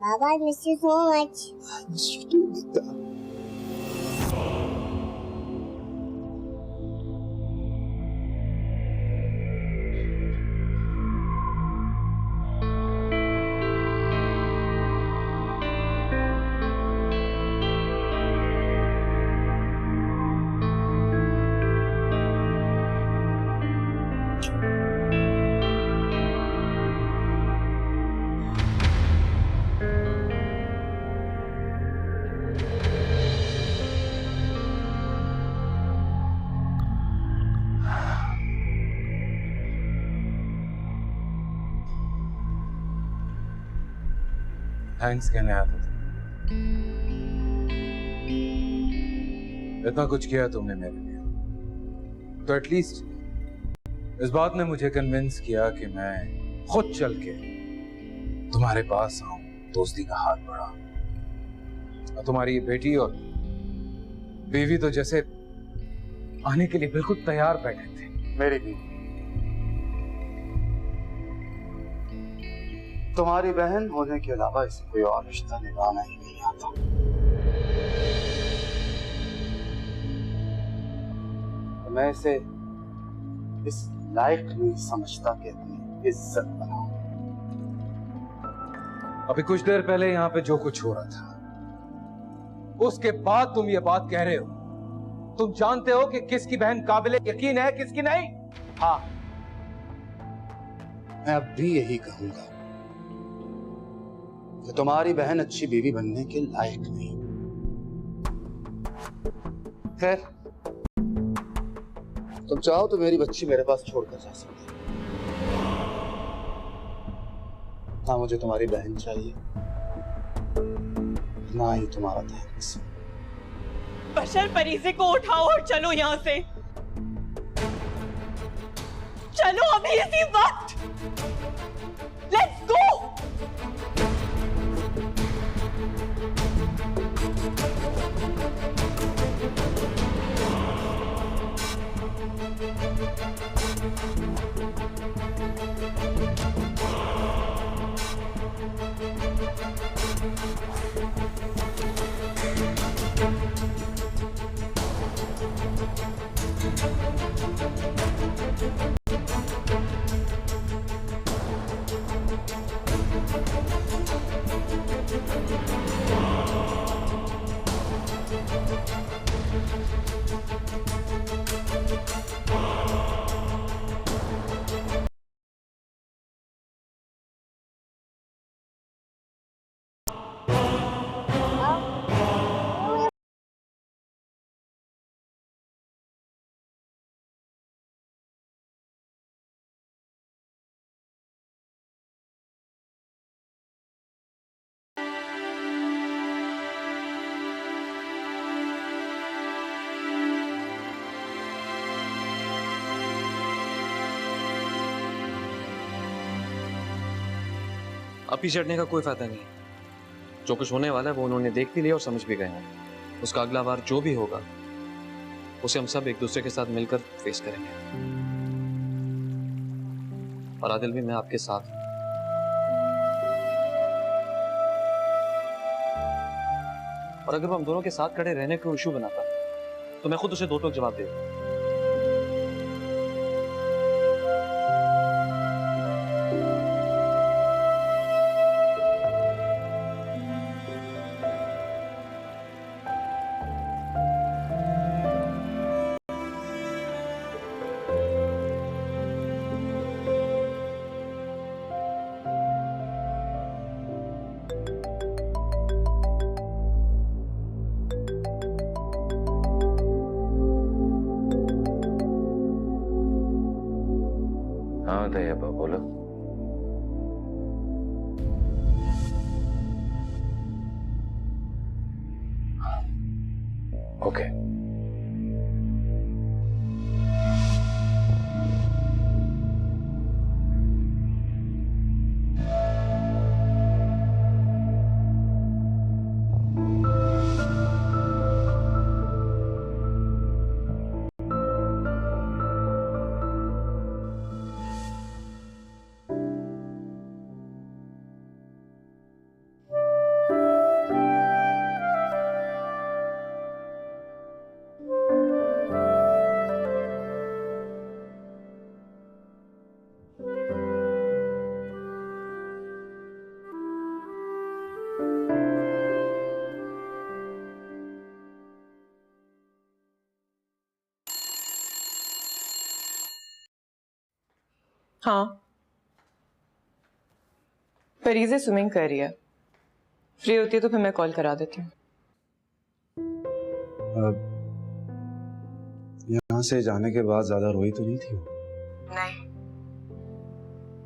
Baba, I miss you so much. I miss you too, Nita. Thanks कहने आता था। इतना कुछ किया तुमने मेरे लिए, तो एटलीस्ट इस बात ने मुझे कन्विंस किया कि मैं खुद चल के तुम्हारे पास आऊं, दोस्ती का हाथ बढ़ा। और तुम्हारी ये बेटी और बीवी तो जैसे आने के लिए बिल्कुल तैयार बैठे थे। मेरी बीवी तुम्हारी बहन होने के अलावा इसे कोई और रिश्ता निभाना ही नहीं आता। मैं इसे इस लायक नहीं समझता कि अपनी इज्जत बनाऊं। अभी कुछ देर पहले यहाँ पे जो कुछ हो रहा था, उसके बाद तुम ये बात कह रहे हो। तुम जानते हो कि किसकी बहन काबिले यकीन है, किसकी नहीं। हाँ, मैं अब भी यही कहूंगा कि तुम्हारी बहन अच्छी बीवी बनने के लायक नहीं। खैर, तुम चाहो तो मेरी बच्ची मेरे पास छोड़कर जा सकती हो। ना मुझे तुम्हारी बहन चाहिए, ना ही तुम्हारा थैंक्स। बशर फरीजे को उठाओ और चलो यहाँ से। चलो अभी इसी वक्त। Let's go. अब पीछे हटने का कोई फायदा नहीं है। जो कुछ होने वाला है वो उन्होंने देख भी लिया और समझ भी गए हैं। उसका अगला बार जो भी होगा उसे हम सब एक दूसरे के साथ मिलकर फेस करेंगे। और आदिल भी, मैं आपके साथ हूं। और अगर वो हम दोनों के साथ खड़े रहने को इशू बनाता तो मैं खुद उसे दो टोक जवाब दे दूं। हाँ दयाबा, बोलो। ओके। हाँ, परीज़े स्विमिंग कर रही है। फ्री होती है तो फिर मैं कॉल करा देती हूँ। यहाँ से जाने के बाद ज्यादा रोई तो नहीं थी वो? नहीं,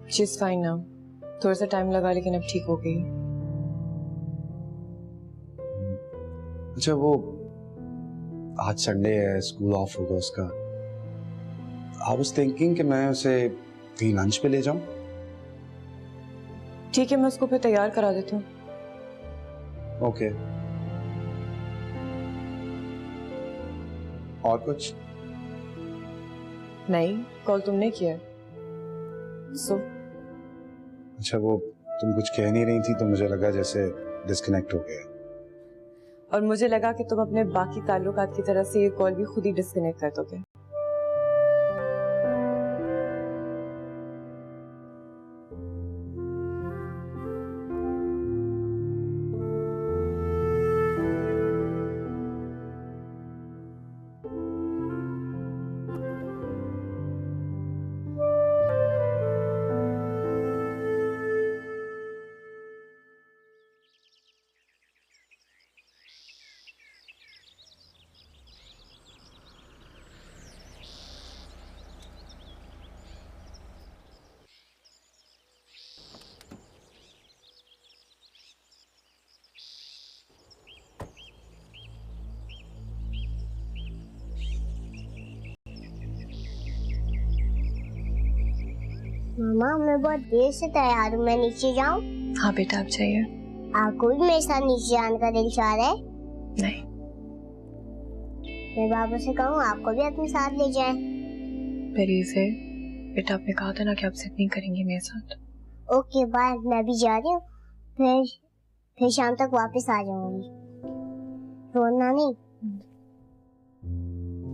शी इज फाइन नाउ। थोड़ा सा टाइम लगा लेकिन अब ठीक हो गई। अच्छा, वो आज संडे है, स्कूल ऑफ होगा उसका। आई वाज थिंकिंग कि मैं उसे कहीं लंच पे ले जाऊं। ठीक है, मैं उसको फिर तैयार करा देती हूँ। ओके। और कुछ? नहीं, कॉल तुमने किया है। अच्छा, वो तुम कुछ कह नहीं रही थी तो मुझे लगा जैसे डिस्कनेक्ट हो गया। और मुझे लगा कि तुम अपने बाकी ताल्लुकात की तरह से ये कॉल भी खुद ही डिस्कनेक्ट कर दोगे। मामा, मैं बहुत देर से तैयार हूँ, मैं नीचे जाऊँ? हाँ बेटा, अब चाहिए। आपको भी मेरे साथ नीचे जाने का दिल चाह रहा है? नहीं। मैं बाबा से कहूँ आपको भी अपने साथ ले जाएं। परीज़े, बेटा आपने कहा था ना कि आप जिद नहीं करेंगी मेरे साथ। ओके बाय, मैं भी जा रही हूँ। फिर शाम तक वापस आ जाऊंगी। रोना नहीं।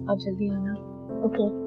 आप जल्दी आना। ओके।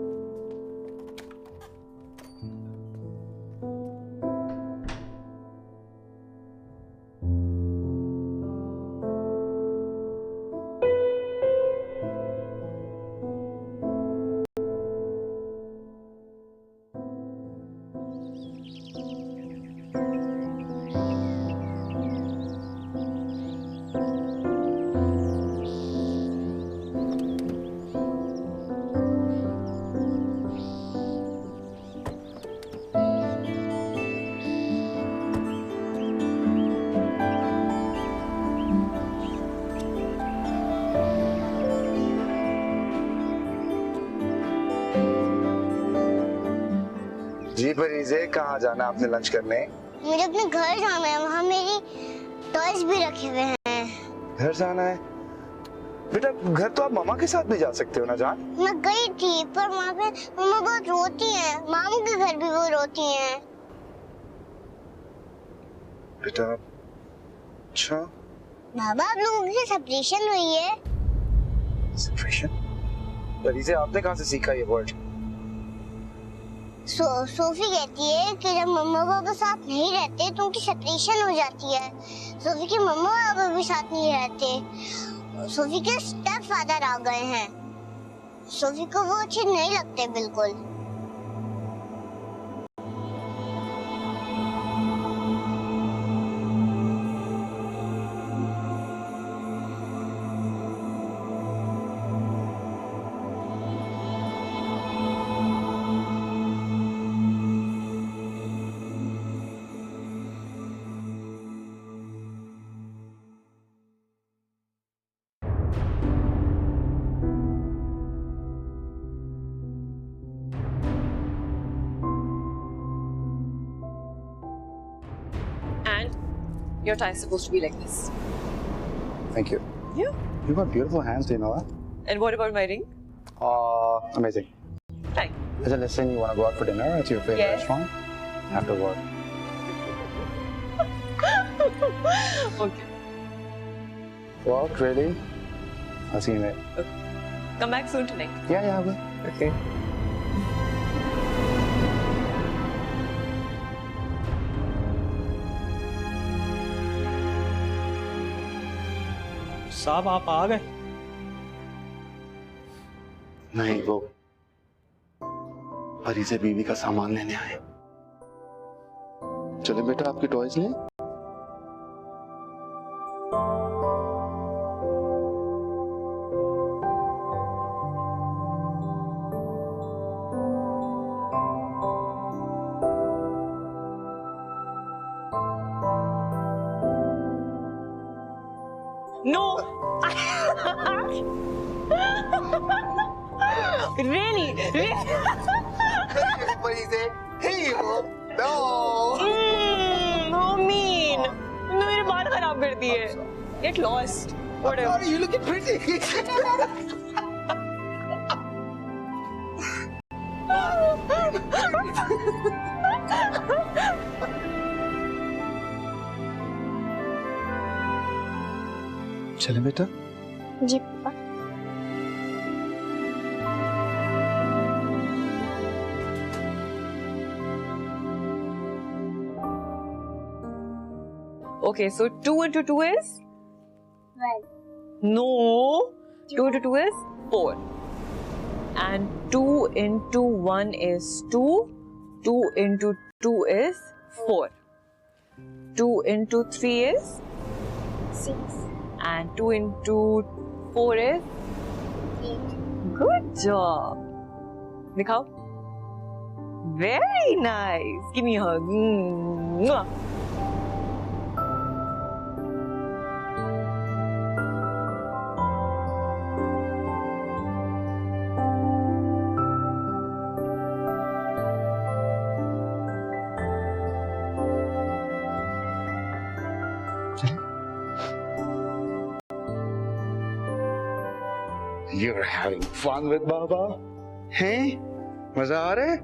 जी परीज़े, कहाँ जाना आपने लंच करने? मुझे अपने घर जाना है, वहाँ मेरी टॉयज भी रखे हुए हैं। घर जाना है? बेटा घर तो आप मामा के साथ भी जा सकते हो ना जान। मैं गई थी पर वहाँ पे मम्मा बहुत रोती है। मामू के घर भी वो रोती हैं। बेटा अच्छा, बाबा, आप लोगों की सेपरेशन हुई है? सेपरेशन? परीज़े आपने कहाँ से सीखा ये वर्ड? सोफी कहती है कि जब मम्मा पापा साथ नहीं रहते तो उनकी सेपरेशन हो जाती है। सोफी के मम्मा पापा भी साथ नहीं रहते। सोफी के स्टेप फादर आ गए हैं। सोफी को वो अच्छे नहीं लगते बिल्कुल। Your tie is supposed to be like this. Thank you. Yeah. You got beautiful hands, do you know that? And what about my ring? Amazing. Right. Listen, you want to go out for dinner at your favorite Yes. restaurant? After work. Okay. Work, really? I'll see you later. Come back soon tonight. Yeah, I will. Okay. साहब आप आ गए? नहीं, वो परी से बीवी का सामान लेने आए। चले बेटा आपके टॉयज लें। No. Really? No mean. तुमने मेरे बाल खराब कर दिए. Get lost. Whatever. You looking pretty. चले बेटा। जी पापा। Okay, so 2 into 2 is? 12. No. 2 into 2 is 4. And 2 into 1 is 2. 2 into 2 is 4. 2 into 3 is? 6. And 2 into 4 is? 8. Good job. दिखाओ. Very nice. Give me a hug. Mwah. You're having fun with Baba? Hey? मजा आ रहा है?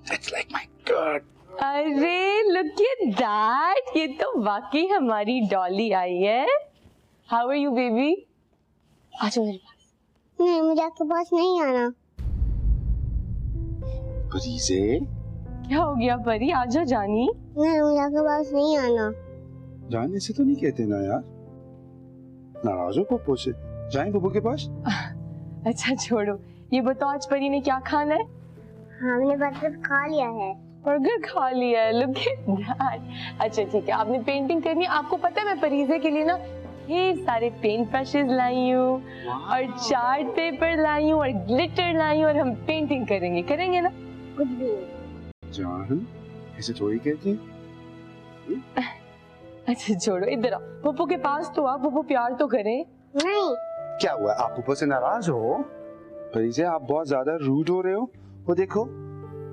That's like my God. अरे look at that. ये तो वाकई हमारी डॉली आई है. How are you baby? आ जाओ मेरे पास. नहीं मुझे आपके पास नहीं आना. परीज़े? क्या हो गया परी? आ जाओ जानी. नहीं मुझे आपके पास नहीं आना. जाने से तो नहीं कहते ना यार. नाराज हो पप्पू से. जाएं पप्पू के पास? अच्छा छोड़ो. ये बताओ आज परी ने क्या खाना है? हमने बर्गर खा लिया है. बर्गर खा लिया है. Look at that. अच्छा ठीक है. आपने पेंटिंग करनी है. आपको पता है मैं परीज़े के लिए ना ढेर सारे पेंट ब्रशेस लाई हूँ और चार्ट पेपर लाई हूँ और ग्लिटर लाई हूँ और हम पेंटिंग करेंगे ना? कुछ भी नहीं. जान ऐसे थोड़ी कहते हैं. अच्छा छोड़ो. इधर आओ. पप्पू के पास तो आओ. पप्पू प्यार तो करें. नहीं. क्या हुआ? आप पप्पू से नाराज हो? परीज़े आप बहुत ज्यादा रूड हो रहे हो. वो देखो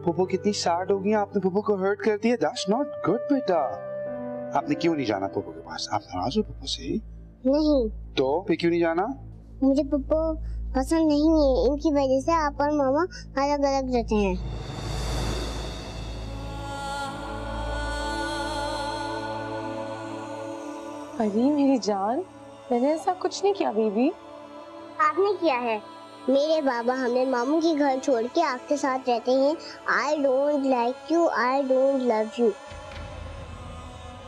पप्पू कितनी सैड हो गई. आपने पप्पू को हर्ट कर दिया. That's not good बेटा. आपने क्यों नहीं जाना पप्पू के पास? आप नाराज हो पप्पू से? नहीं. तो फिर क्यों नहीं जाना? मुझे पप्पू पसंद नहीं है. इनकी वजह से आप और मामा अलग अलग रहते हैं. परी मेरी जान, मैंने ऐसा कुछ नहीं किया बेबी. आपने किया है. मेरे बाबा हमें मामू के घर छोड़ के आपके साथ रहते हैं. I don't like you, I don't love you.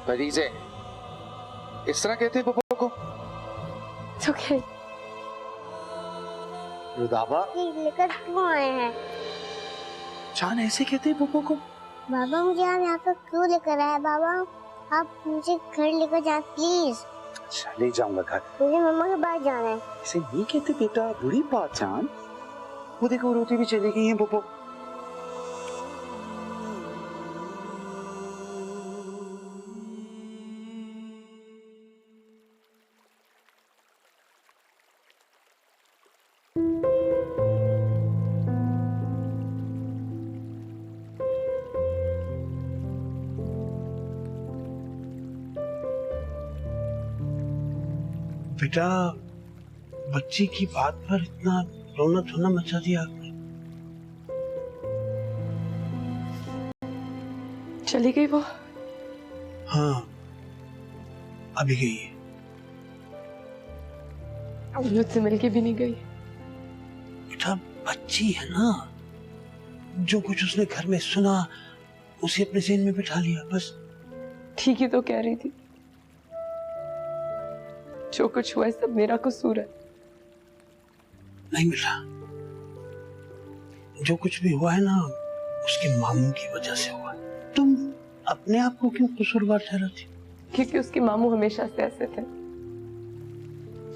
Parizay इस तरह कहते हैं पप्पू को? It's okay. रुदाबा लेकर क्यों आए हैं? जान ऐसे कहते हैं पप्पू को? बाबा मुझे आप यहाँ पर क्यों लेकर आए? बाबा आप मुझे घर लेकर जाए प्लीज. ले जाऊंगा घर. मुझे मम्मा के पास जाना है. ऐसे नहीं कहते बेटा. बुरी बात जान. वो देखो रोटी भी चली गई है पप्पू. बेटा बच्ची की बात पर इतना रोना धोना मचा दिया आपने. चली गई वो? हाँ अभी गई है. मुझसे मिलके भी नहीं गई. बेटा बच्ची है ना. जो कुछ उसने घर में सुना उसे अपने ज़हन में बिठा लिया बस. ठीक ही तो कह रही थी. जो कुछ हुआ है सब मेरा कसूर है. नहीं बेटा जो कुछ भी हुआ है ना उसके मामू की वजह से हुआ है. तुम अपने आप को क्यों कसूरवार ठहराती? क्योंकि उसके मामू हमेशा से ऐसे थे।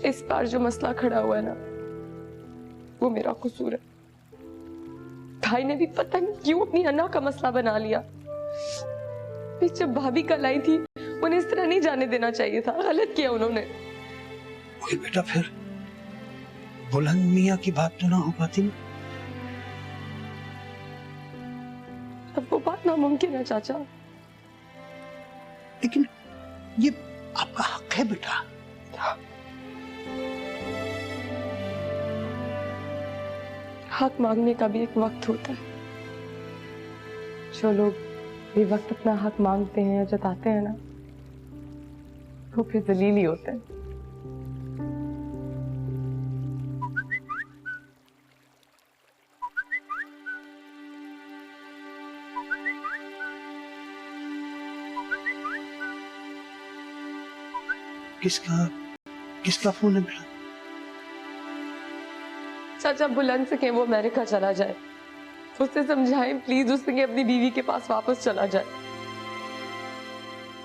इस बार जो मसला खड़ा हुआ है ना, वो मेरा कसूर है। भाई ने भी पता नहीं क्यों अपनी अन्ना का मसला बना लिया। फिर जब भाभी कल आई थी, उन्हें इस तरह नहीं जाने देना चाहिए था। गलत किया उन्होंने। ओए बेटा, फिर बुलंद मियाँ की बात तो ना हो पाती ना? अब वो बात नामुमकिन है चाचा। लेकिन ये आपका हक है बेटा। हक मांगने का भी एक वक्त होता है। जो लोग बेवक्त अपना हक मांगते हैं या जताते हैं ना, वो फिर जलील ही होते हैं। किसका फोन है बेटा? चाचा बुलंद से कहें वो अमेरिका चला जाए। उससे समझाएं प्लीज, उससे कहें अपनी बीवी के पास वापस चला जाए।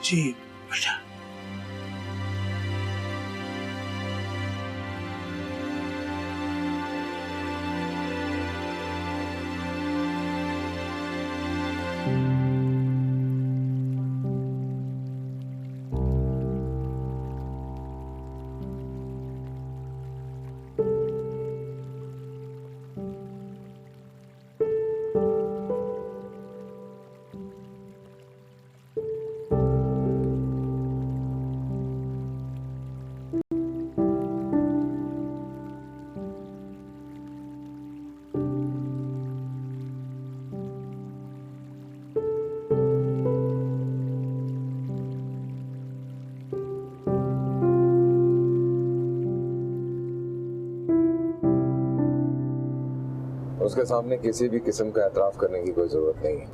जी बेटा। उसके सामने किसी भी किस्म का एतराफ करने की कोई जरूरत नहीं है।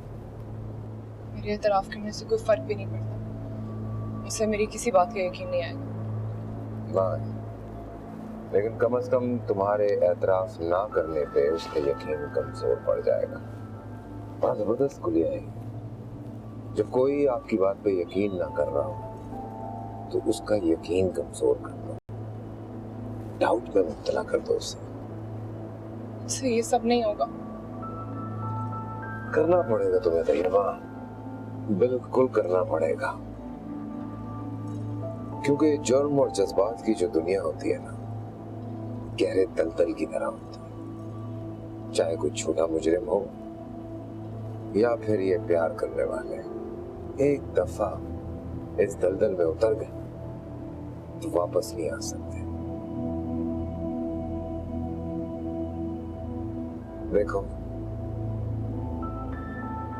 मेरे एतराफ करने से कोई फर्क भी नहीं पड़ता। उसे मेरी किसी बात का यकीन नहीं आएगा। वाह, लेकिन कम से कम तुम्हारे एतराफ ना करने पे उसका यकीन कमजोर पड़ जाएगा। बड़ा जबरदस्त गुलिया है। जब कोई आपकी बात पे यकीन ना कर रहा हो तो उसका यकीन कमजोर कर दो, डाउट में मुब्तला कर दो उसे। इससे ये सब नहीं होगा। करना पड़ेगा तुम्हें तैयबा, बिल्कुल करना पड़ेगा, क्योंकि जुर्म और जज्बात की जो दुनिया होती है ना, गहरे दलदल की तरह होती है। चाहे कोई छोटा मुजरिम हो या फिर ये प्यार करने वाले, एक दफा इस दलदल में उतर गए तो वापस नहीं आ सकते। देखो,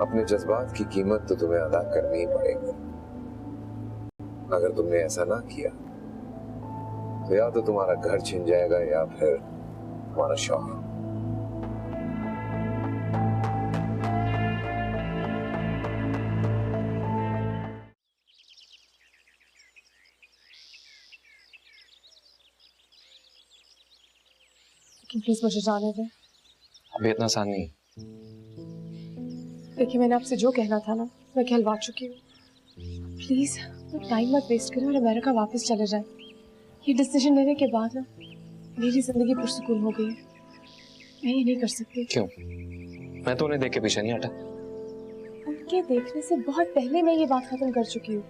अपने जज्बात की कीमत तो तुम्हें अदा करनी ही पड़ेगी। अगर तुमने ऐसा ना किया तो या तो तुम्हारा घर छिन जाएगा या फिर तुम्हारा शौहर। प्लीज मुझे जाने दें। अभी इतना आसान नहीं। देखिए, मैंने आपसे जो कहना था ना, मैं कहलवा चुकी हूँ। प्लीज टाइम मत वेस्ट करें और अमेरिका वापस चले जाएं। ये डिसीजन लेने के बाद ना मेरी जिंदगी पुरसुकून हो गई है। मैं ये नहीं कर सकती। क्यों? मैं तो उन्हें देख के पीछे नहीं हटा। उनके देखने से बहुत पहले मैं ये बात खत्म कर चुकी हूँ।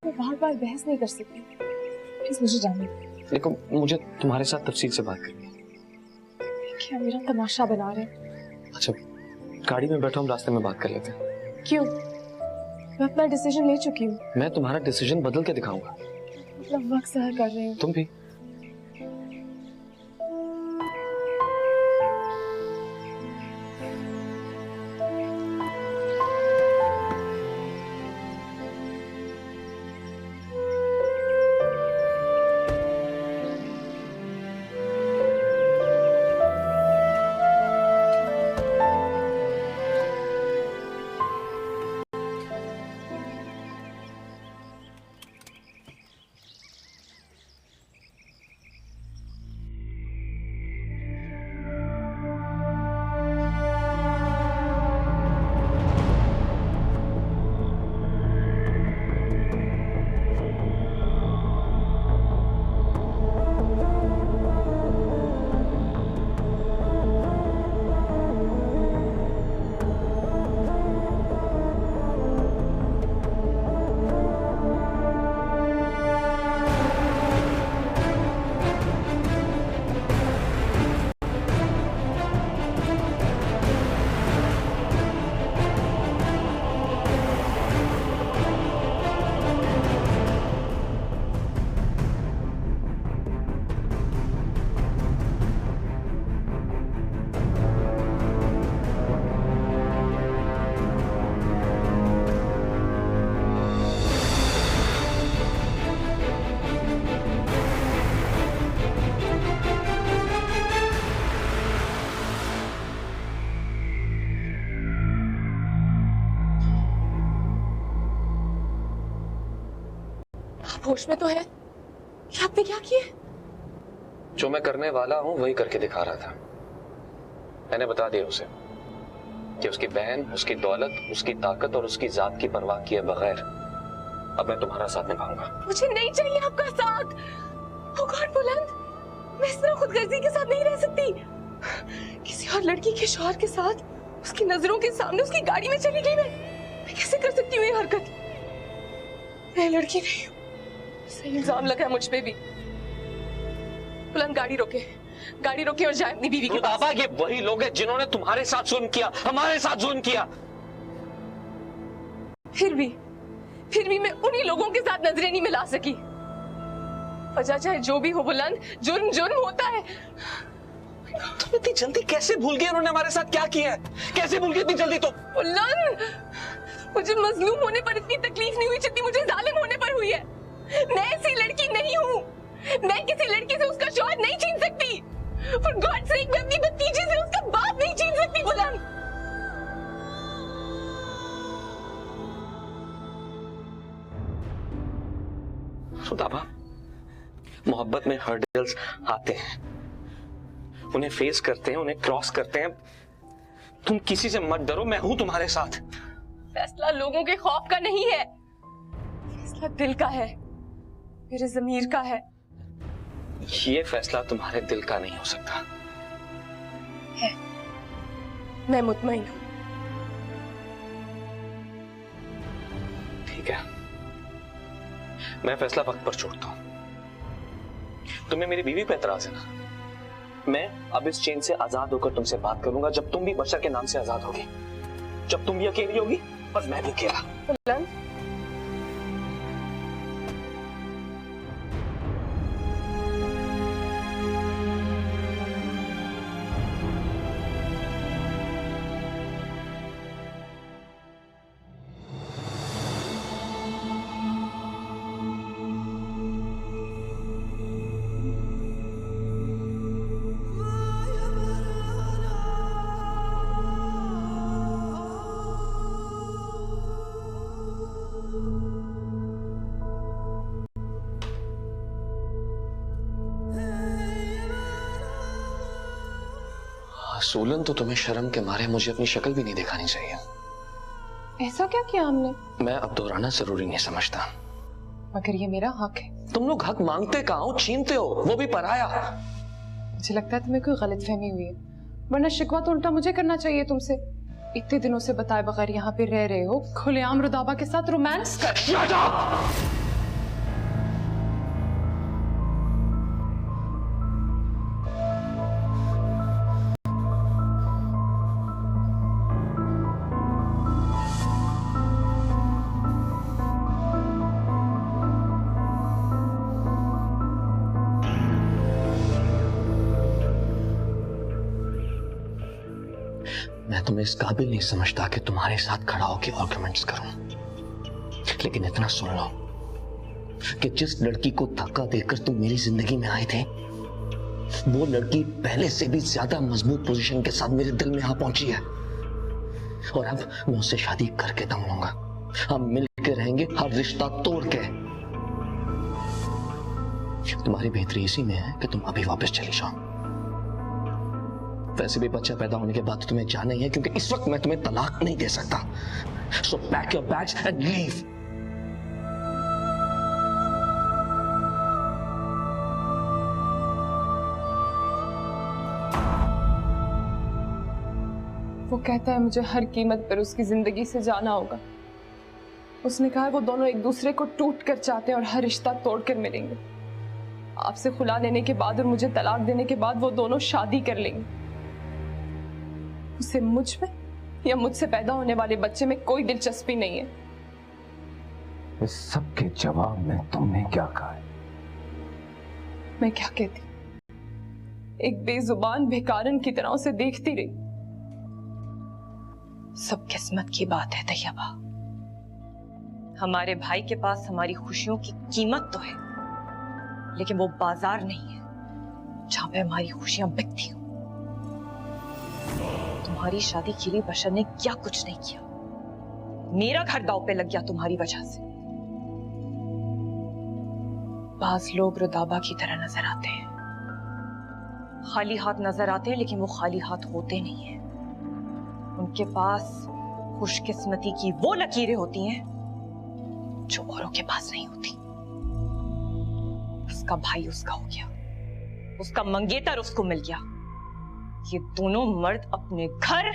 मैं बार बार बहस नहीं कर सकती। प्लीज मुझे जाने दो। देखो, मुझे तुम्हारे साथ तफसील से बात करनी है। क्या मेरा तमाशा बना रहे हैं? अच्छा, गाड़ी में बैठो, हम रास्ते में बात कर लेते हैं। क्यों? मैं अपना डिसीजन ले चुकी हूँ। मैं तुम्हारा डिसीजन बदल के दिखाऊंगा। मतलब वक्त ज़ाया कर रहे हो। तुम भी। आप होश में तो है? ये आपने क्या किया? जो मैं करने वाला हूं वही करके दिखा रहा था। मैंने बता दिया उसे कि उसकी बहन, उसकी दौलत, उसकी ताकत और उसकी जात की परवाह किए बगैर अब मैं तुम्हारा साथ निभाऊंगा। मुझे नहीं चाहिए आपका साथ। ओ गॉड बुलंद, मैं इस तरह खुदगर्जी के साथ नहीं रह सकती। किसी और लड़की के शौहर के साथ उसकी नजरों के सामने उसकी गाड़ी में चली गई। मैं कैसे कर सकती हूँ ये हरकत? मैं लड़की नहीं हूँ। सही इल्जाम लगा है मुझ पे भी। बुलंद गाड़ी रोके और जाए अपनी बीवी के पास। बाबा, ये वही लोग हैं जिन्होंने तुम्हारे साथ जुल्म किया, हमारे साथ जुल्म किया। फिर भी मैं उन्हीं लोगों के साथ नजरें नहीं मिला सकी। वजह चाहे जो भी हो बुलंद, जुर्म होता है। तुम इतनी जल्दी कैसे भूल गए उन्होंने हमारे साथ क्या किया है? कैसे भूल गए इतनी जल्दी तुम? बुलंद, मुझे मजलूम होने पर इतनी तकलीफ नहीं हुई जितनी मुझे जालिम होने पर हुई है। मैं ऐसी लड़की नहीं हूँ। मैं किसी लड़की से उसका शौहर नहीं छीन सकती। For God's sake, मैं अपनी भतीजी से उसका बाप नहीं छीन सकती बुलंद। सुदाबा, मोहब्बत में हर्डल्स आते हैं, उन्हें फेस करते हैं, उन्हें क्रॉस करते हैं। तुम किसी से मत डरो, मैं हूं तुम्हारे साथ। फैसला लोगों के खौफ का नहीं है, फैसला दिल का है, मेरे ज़मीर का है। ये फैसला तुम्हारे दिल का नहीं हो सकता। है, मैं मुतमईन हूं। ठीक है, मैं फैसला वक्त पर छोड़ता हूं। तुम्हें मेरी बीवी पे एतराज है ना? मैं अब इस चेन से आजाद होकर तुमसे बात करूंगा जब तुम भी बशर के नाम से आजाद होगी। जब तुम भी अकेली होगी बस मैं भी अकेला। बुलंद, सोलन, तो तुम्हें शर्म के मारे मुझे अपनी शक्ल भी नहीं दिखानी चाहिए। ऐसा क्या किया हमने? मैं अब दोहराना जरूरी नहीं समझता। मगर ये मेरा हक है। तुम लोग हक मांगते कहाँ हो, छीनते हो, वो भी पराया। मुझे लगता है तुम्हें कोई गलतफहमी हुई है, वरना शिकवा तो उल्टा मुझे करना चाहिए तुमसे। इतने दिनों से बताए बगैर यहाँ पे रह रहे हो, खुलेआम रुदाबा के साथ रोमांस कर। मैं तुम्हें इस काबिल नहीं समझता कि तुम्हारे साथ खड़ा होकर आर्गुमेंट्स करूं, लेकिन इतना सुन लो कि जिस लड़की को धक्का देकर तुम मेरी जिंदगी में आए थे, वो लड़की पहले से भी ज्यादा मजबूत पोजीशन के साथ मेरे दिल में आ पहुंची है। और अब मैं उससे शादी करके दम लूंगा। हम मिलकर रहेंगे, हर रिश्ता तोड़ के। तुम्हारी बेहतरी इसी में है कि तुम अभी वापस चली जाओ। वैसे भी बच्चा पैदा होने के बाद तुम्हें जाना ही है, क्योंकि इस वक्त मैं तुम्हें तलाक नहीं दे सकता। सो pack your bags and leave. वो कहता है मुझे हर कीमत पर उसकी जिंदगी से जाना होगा। उसने कहा वो दोनों एक दूसरे को टूट कर चाहते हैं और हर रिश्ता तोड़ कर मिलेंगे। आपसे खुला लेने के बाद और मुझे तलाक देने के बाद वो दोनों शादी कर लेंगे। उसे मुझ में या मुझसे पैदा होने वाले बच्चे में कोई दिलचस्पी नहीं है। इस सब के जवाब में तुमने क्या कहा है? मैं क्या कहती, एक बेजुबान भिखारन की तरह उसे देखती रही। सब किस्मत की बात है तैयबा। हमारे भाई के पास हमारी खुशियों की कीमत तो है, लेकिन वो बाजार नहीं है जहां पे हमारी खुशियां बिकती हो। तुम्हारी शादी के लिए बशर ने क्या कुछ नहीं किया। मेरा घर दांव पे लग गया तुम्हारी वजह से। बाज लोग रुदाबा की तरह नजर आते हैं, खाली हाथ नजर आते हैं, लेकिन वो खाली हाथ होते नहीं हैं। उनके पास खुशकिस्मती की वो लकीरें होती हैं जो औरों के पास नहीं होती। उसका भाई उसका हो गया, उसका मंगेतर उसको मिल गया। ये दोनों मर्द अपने घर,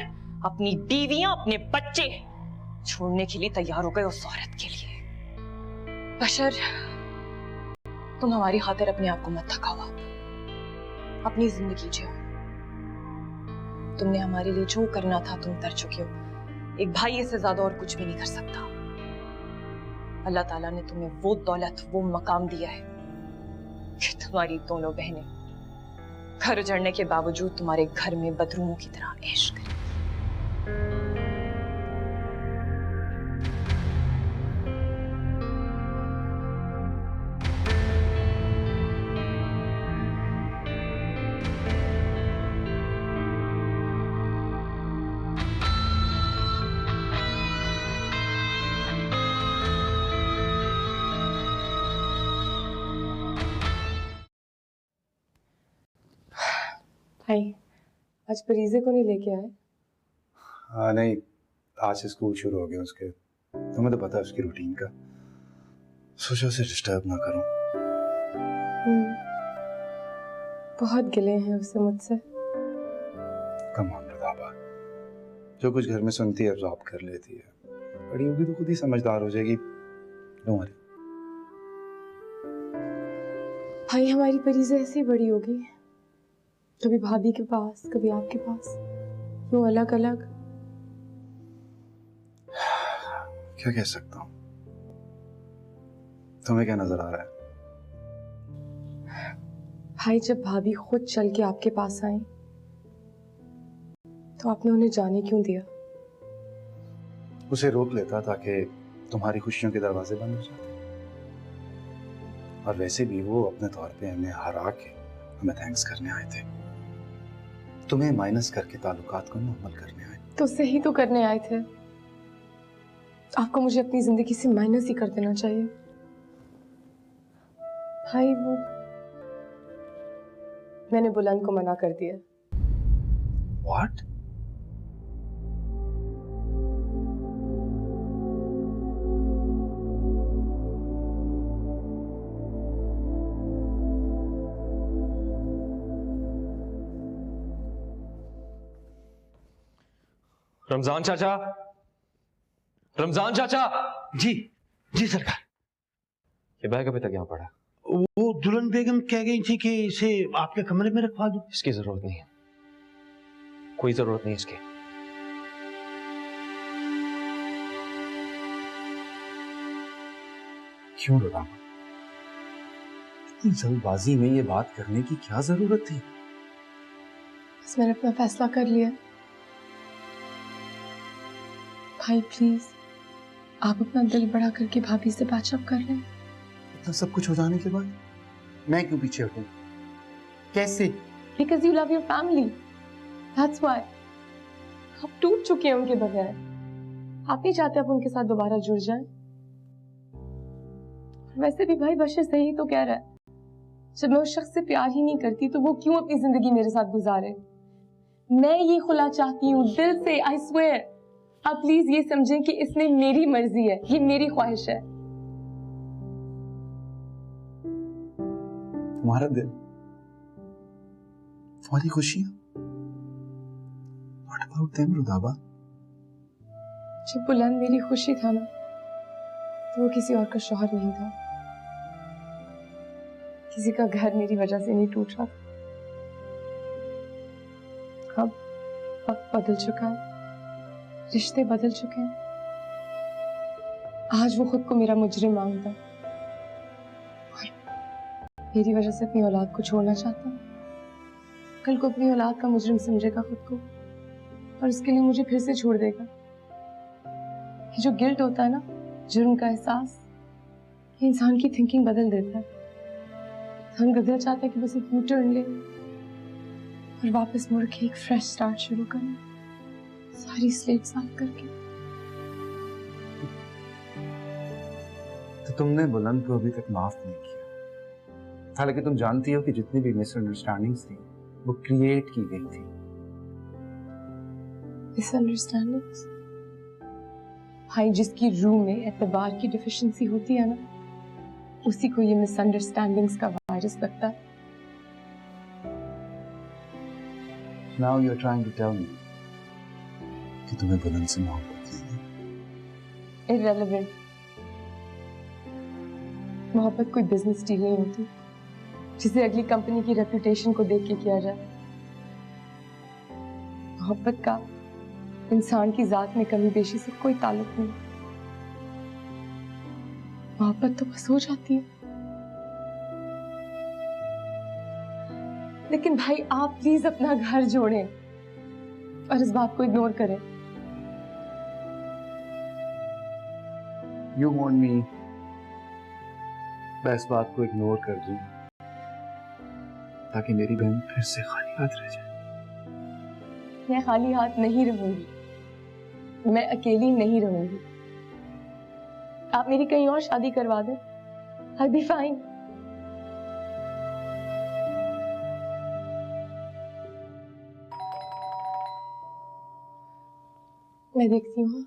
अपनी बीवियां, अपने बच्चे छोड़ने के लिए तैयार हो गए उस औरत के लिए। बशर, तुम हमारी खातिर अपने आप को मत थकाओ, आप अपनी जिंदगी जियो। तुमने हमारे लिए जो करना था तुम कर चुके हो। एक भाई से ज्यादा और कुछ भी नहीं कर सकता। अल्लाह ताला ने तुम्हें वो दौलत, वो मकाम दिया है कि तुम्हारी दोनों बहनें घर उजड़ने के बावजूद तुम्हारे घर में बदरूमों की तरह ऐश करें। भाई, आज परीजे को नहीं लेके आए? हाँ नहीं, आज से स्कूल शुरू हो गया उसके। तुम्हें तो पता है उसकी रूटीन का, सोचा उसे डिस्टर्ब ना करूं। बहुत गिले हैं उससे मुझसे। कम ऑन रुदाबा, जो कुछ घर में सुनती है एब्जॉर्ब कर लेती है। बड़ी होगी तो खुद ही समझदार हो जाएगी। Don't worry. भाई, हमारी परीजे ऐसी बड़ी होगी, कभी भाभी के पास, कभी आपके पास, यूं अलग अलग। क्या कह सकता हूँ? तुम्हें क्या नजर आ रहा है? भाई, जब भाभी खुद चल के आपके पास आई तो आपने उन्हें जाने क्यों दिया? उसे रोक लेता ताकि तुम्हारी खुशियों के दरवाजे बंद हो जाते। और वैसे भी वो अपने तौर पे हमें हरा के हमें थैंक्स करने आए थे। तुम्हें माइनस करके ताल्लुकात को नॉर्मल करने आए। तो सही तो करने आए थे। आपको मुझे अपनी जिंदगी से माइनस ही कर देना चाहिए। भाई, वो मैंने बुलंद को मना कर दिया। What? रमजान चाचा, रमजान चाचा। जी जी सरकार। ये बैग अभी तक यहाँ पड़ा है। वो दुल्हन बेगम कह गई थी कि इसे आपके कमरे में रखवा दूं। इसकी जरूरत नहीं है, कोई जरूरत नहीं इसकी। क्यों रुदाबा? इतनी जल्दबाजी में ये बात करने की क्या जरूरत थी? बस मैंने अपना फैसला कर लिया। भाई प्लीज, आप अपना दिल बड़ा करके भाभी से पैचअप कर लें। इतना सब कुछ हो जाने के बाद मैं क्यों पीछे हटूं? कैसे? Because you love your family. That's why. आप टूट चुके हैं उनके बगैर। आप नहीं चाहते आप उनके साथ दोबारा जुड़ जाएं। वैसे भी भाई, बशर सही तो कह रहा है। जब मैं उस शख्स से प्यार ही नहीं करती तो वो क्यों अपनी जिंदगी मेरे साथ गुजारे? मैं ये खुला चाहती हूँ दिल से, I swear। आप प्लीज ये समझें कि इसमें मेरी मर्जी है, ये मेरी ख्वाहिश है। तुम्हारा दिल, तुम्हारी खुशियां, What about them, रुदाबा? जब बुलंद मेरी खुशी था ना, तो वो किसी और का शौहर नहीं था। किसी का घर मेरी वजह से नहीं टूट रहा था। अब वक्त बदल चुका है, रिश्ते बदल चुके हैं। आज वो खुद को मेरा मुजरिम मांगता, मेरी वजह से अपनी औलाद को छोड़ना चाहता। कल को अपनी औलाद का मुजरिम समझेगा खुद को और उसके लिए मुझे फिर से छोड़ देगा। ये जो गिल्ट होता है ना, जुर्म का एहसास, ये इंसान की थिंकिंग बदल देता है। इंसान का दिल चाहता है कि बस एक यू टर्न ले और वापस मुड़ के एक फ्रेश स्टार्ट शुरू करें, सारी स्लेट साफ करके। तो तुमने बुलंद को अभी तक माफ नहीं किया। हालांकि तुम जानती हो कि जितनी भी मिसअंडरस्टैंडिंग्स थी वो क्रिएट की गई थी। मिसअंडरस्टैंडिंग्स? भाई, जिसकी रूह में एतबार की डिफिशिएंसी होती है ना, उसी को ये मिसअंडरस्टैंडिंग्स का वायरस लगता है। Now you're trying to tell me कि तुम्हें बुलंद से मोहब्बत नहीं है। Irrelevant। मोहब्बत कोई बिजनेस डील नहीं होती जिसे अगली कंपनी की रेपुटेशन को देख के किया जाए। मोहब्बत का इंसान की जात में कमी बेशी से कोई ताल्लुक नहीं। मोहब्बत तो बस हो जाती है। लेकिन भाई, आप प्लीज अपना घर जोड़ें और इस बात को इग्नोर करें। You want me मैं इस बात को इग्नोर कर दूं ताकि मेरी बहन फिर से खाली हाथ रह जाए। मैं खाली हाथ नहीं रहूंगी, मैं अकेली नहीं रहूंगी। आप मेरी कहीं और शादी करवा दें, I'll be fine। मैं देखती हूँ।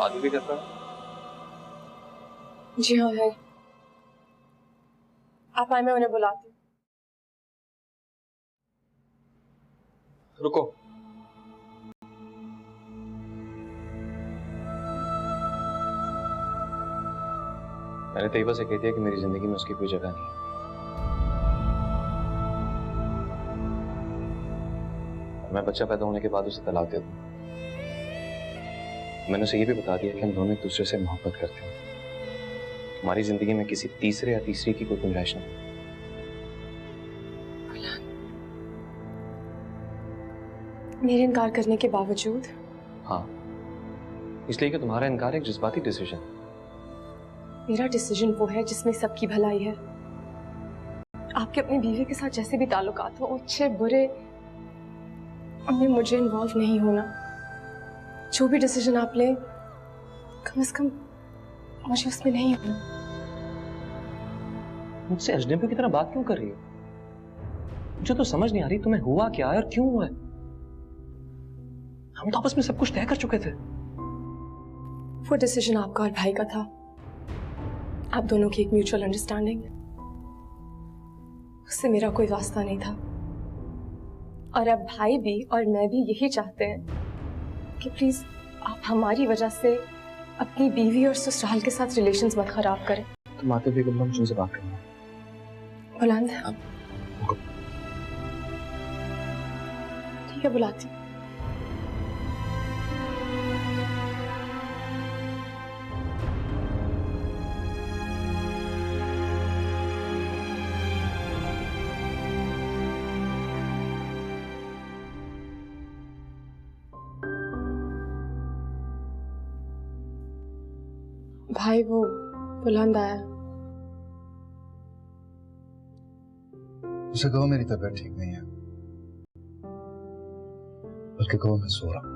आदि भी करता है? जी हाँ है। आप आए, मैं उन्हें बुलाती हूँ। रुको। मैंने तैयबा से कह दिया कि मेरी जिंदगी में उसकी कोई जगह नहीं है। मैं बच्चा पैदा होने के बाद उसे तलाक दे दूँ। मैंने उसे ये भी बता दिया कि हम दोनों एक दूसरे से मोहब्बत करते हैं। हमारी जिंदगी में किसी तीसरे या तीसरी की कोई गुंजाइश नहीं। मेरे इनकार करने के बावजूद? हाँ, इसलिए कि तुम्हारा इनकार एक जज्बाती डिसीजन। मेरा डिसीजन वो है जिसमें सबकी भलाई है। आपके अपनी बीवी के साथ जैसे भी ताल्लुकात हो, अच्छे बुरे, उनमें मुझे इन्वॉल्व नहीं होना। जो भी डिसीजन आप लें, कम से कम मुझे उसमें नहीं होना। मुझसे अजनबी की तरह बात क्यों कर रही हो? मुझे तो समझ नहीं आ रही तुम्हें हुआ क्या है और क्यों हुआ है। हम तो आपस में सब कुछ तय कर चुके थे। वो डिसीजन आपका और भाई का था, आप दोनों की एक म्यूचुअल अंडरस्टैंडिंग। उससे मेरा कोई वास्ता नहीं था। और अब भाई भी और मैं भी यही चाहते हैं कि प्लीज आप हमारी वजह से अपनी बीवी और ससुराल के साथ रिलेशंस मत खराब करें। तुम आते भी कब मुझसे बात करना। बुलंद है, ठीक है बुलाती हूँ। भाई वो बुलंद आया। उसे कहो मेरी तबीयत ठीक नहीं है, बल्कि कहो मैं सो रहा हूं।